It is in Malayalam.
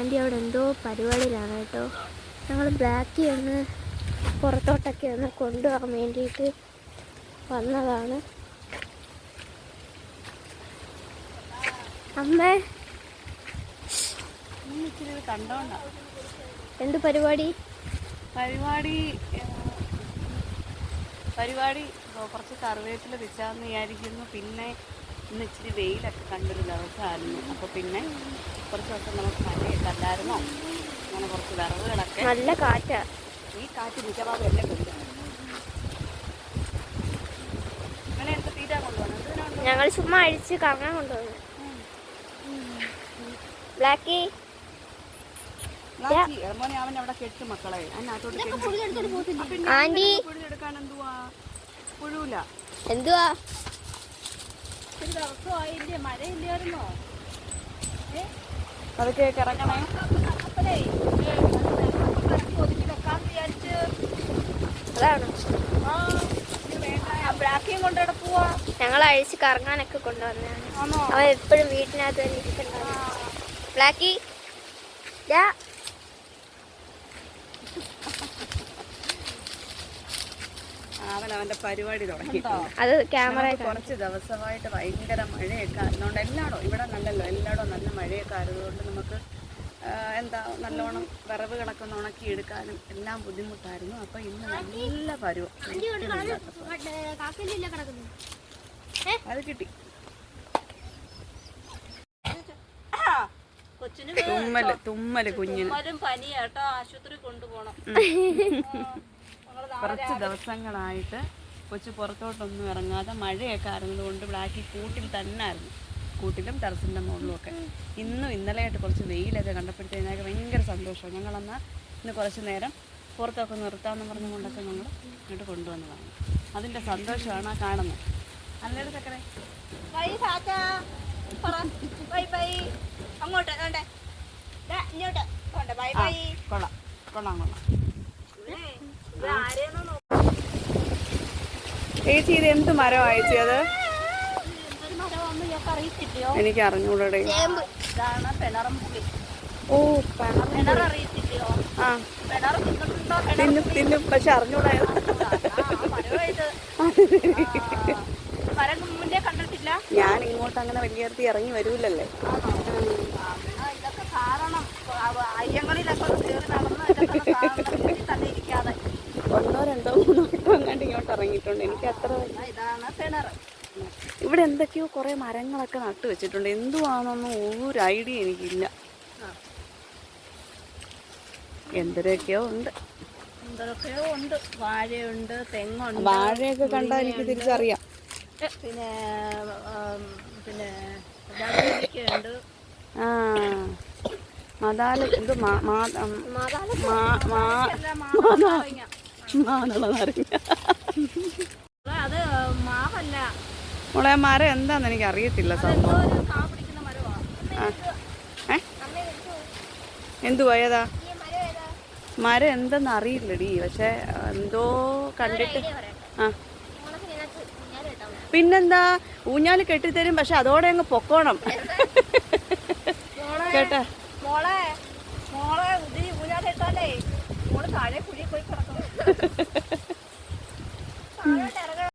ആൻറ്റി അവിടെ എന്തോ പരിപാടിയിലാണ് കേട്ടോ. ഞങ്ങൾ ബ്ലാക്കി ഒന്ന് പുറത്തോട്ടൊക്കെ ഒന്ന് കൊണ്ടുപോകാൻ വേണ്ടിയിട്ട് വന്നതാണ്. അമ്മേ കണ്ടോണ്ടാ എന്ത് പരിപാടി? പരിപാടി കുറച്ച് കറിവേപ്പില വെച്ചാന്ന് വിചാരിക്കുന്നു. പിന്നെ ഇന്ന് ഇച്ചിരി വെയിലൊക്കെ കണ്ടൊരു ദിവസമായിരുന്നു. അപ്പോൾ പിന്നെ കുറച്ച് ദിവസം നമുക്ക് മഴയൊക്കെ അല്ലായിരുന്നോ, അങ്ങനെ കുറച്ച് വിറവുകളൊക്കെ. നല്ല കാറ്റാ. ഈ കാറ്റ് മിക്കവാറും എല്ലാം കൊണ്ടുപോകണം. അങ്ങനെ എന്ത് തീറ്റാ കൊണ്ടുപോകണം? ഞങ്ങൾ ചുമ്മാ അഴിച്ച് കറങ്ങാൻ കൊണ്ടുപോകുന്നു. ബ്ലാക്കി അവൻ അവിടെ കെട്ട് മക്കളെ. ആന്റി പുഴുതെടുക്കാൻ എന്തുവാ? പുഴുവില്ല. എന്തുവാ? ഒരു ദിവസമായില്ലേ, മഴയില്ലായിരുന്നോ? അതൊക്കെ ഇറങ്ങണേ. ഒതുക്കി വെക്കാന്ന് വിചാരിച്ച് അതാണ് ബ്ലാക്കിയും കൊണ്ടിവിടെ പോവാ. ഞങ്ങൾ അഴിച്ച് കറങ്ങാനൊക്കെ കൊണ്ടുവന്നതാണ്. അവൻ എപ്പോഴും വീട്ടിനകത്ത് തന്നെ ഇരിക്കണ്ടാവും. ബ്ലാക്കി അവന്റെ പരിപാടി തുടങ്ങിയിട്ടുണ്ട്. അത് ക്യാമറ കുറച്ച് ദിവസമായിട്ട് ഭയങ്കര മഴയൊക്കെ ആയിരുന്നോണ്ട് എല്ലായിടും ഇവിടെ നല്ലല്ലോ, എല്ലായിടും നല്ല മഴയൊക്കെ ആയതുകൊണ്ട് നമുക്ക് നല്ലോണം വിറവുകളൊക്കെ ഒന്ന് ഉണക്കിയെടുക്കാനും എല്ലാം ബുദ്ധിമുട്ടായിരുന്നു. അപ്പൊ ഇന്ന് നല്ല അത് കിട്ടി. തുമ്മല് കുഞ്ഞിന് പനിയാട്ടോ, ആശുപത്രി കൊണ്ടുപോകണം. കുറച്ച് ദിവസങ്ങളായിട്ട് കൊച്ചു പുറത്തോട്ടൊന്നും ഇറങ്ങാതെ മഴയൊക്കെ ആയിരുന്നതുകൊണ്ട് ബ്ലാക്കി കൂട്ടിൽ തന്നെ ആയിരുന്നു, കൂട്ടിലും ടെറസിൻ്റെ മുകളിലും ഒക്കെ. ഇന്നും ഇന്നലെയായിട്ട് കുറച്ച് വെയിലൊക്കെ കണ്ടപ്പോഴത്തേക്ക് ഭയങ്കര സന്തോഷമാണ്. ഞങ്ങളെന്നാൽ ഇന്ന് കുറച്ച് നേരം പുറത്തൊക്കെ നിർത്താമെന്ന് പറഞ്ഞുകൊണ്ടൊക്കെ ഞങ്ങൾ ഇങ്ങോട്ട് കൊണ്ടുവന്നതാണ്. അതിൻ്റെ സന്തോഷമാണ് ആ കാണുന്നത്. നല്ലൊരു ചക്കരെ അങ്ങോട്ട് ഇങ്ങോട്ട് ബൈ ബൈ. കൊള്ളാം കൊള്ളാം കൊള്ളാം. ചേച്ചി ഇത് എന്ത് മരമാണ് ചേച്ചി? അത് എനിക്ക് അറിഞ്ഞൂടെ. ഓ തിന്നും പക്ഷെ അറിഞ്ഞൂടാ. ഞാൻ ഇങ്ങോട്ട് അങ്ങനെ വലിയ ഇറങ്ങി വരൂലല്ലേ. ഇതൊക്കെ കാണണം. അയ്യങ്ങളിലൊക്കെ കയറി നടന്ന് തന്നെ ഇരിക്കാതെ ഒന്നോ രണ്ടോ മൂന്നോ വട്ടം അങ്ങാണ്ട് ഇങ്ങോട്ട് ഇറങ്ങിയിട്ടുണ്ട്. എനിക്ക് അത്ര. ഇതാണ് കിണർ. ഇവിടെ എന്തൊക്കെയോ കുറെ മരങ്ങളൊക്കെ നട്ടു വെച്ചിട്ടുണ്ട്. എന്തുവാണെന്നൊന്നും ഒരു ഐഡിയ എനിക്കില്ല. എന്തൊക്കെയോ ഉണ്ട്. വാഴയുണ്ട്, തെങ്ങുണ്ട്. വാഴയൊക്കെ കണ്ടാൽ എനിക്ക് തിരിച്ചറിയാം. പിന്നെ പിന്നെ ഉണ്ട്. മതാല ഇത് അത് മാവല്ല മോളെ. മരം എന്താന്ന് എനിക്ക് അറിയത്തില്ല സംഭവം. എന്തുവാ ഏതാ മരം എന്തെന്ന് അറിയില്ലടി. പക്ഷെ എന്തോ കണ്ടിട്ട്. പിന്നെന്താ, ഊഞ്ഞാല് കെട്ടിത്തരും. പക്ഷെ അതോടെ അങ്ങ് പൊക്കോണം കേട്ടാ. മോളെ ഊഞ്ഞാലിട്ടാലേ മോള് താഴെ കുഴി പോയി കിടക്കണം.